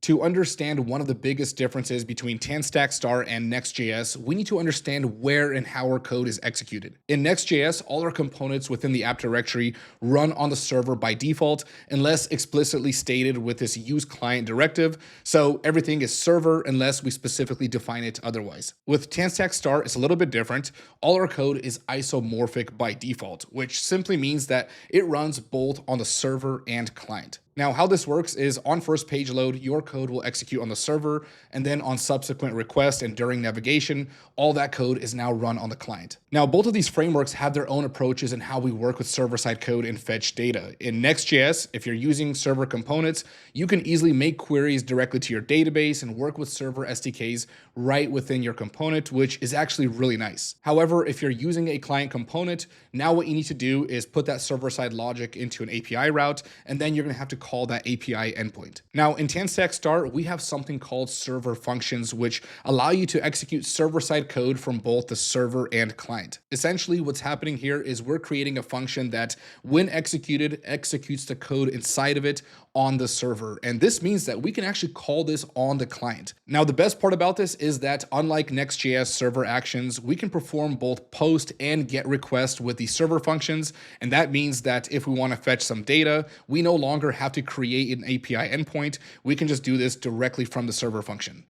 To understand one of the biggest differences between TanStack Start and Next.js, we need to understand where and how our code is executed. In Next.js, all our components within the app directory run on the server by default, unless explicitly stated with this use client directive. So everything is server unless we specifically define it otherwise. With TanStack Start, it's a little bit different. All our code is isomorphic by default, which simply means that it runs both on the server and client. Now, how this works is on first page load, your code will execute on the server, and then on subsequent request and during navigation, all that code is now run on the client. Now, both of these frameworks have their own approaches in how we work with server-side code and fetch data. In Next.js, if you're using server components, you can easily make queries directly to your database and work with server SDKs right within your component, which is actually really nice. However, if you're using a client component, now what you need to do is put that server-side logic into an API route, and then you're going to have to call that API endpoint. Now, in TanStack Start, we have something called server functions, which allow you to execute server-side code from both the server and client. Essentially, what's happening here is we're creating a function that, when executed, executes the code inside of it on the server. And this means that we can actually call this on the client. Now, the best part about this is that unlike Next.js server actions, we can perform both post and get requests with the server functions. And that means that if we want to fetch some data, we no longer have to create an API endpoint. We can just do this directly from the server function.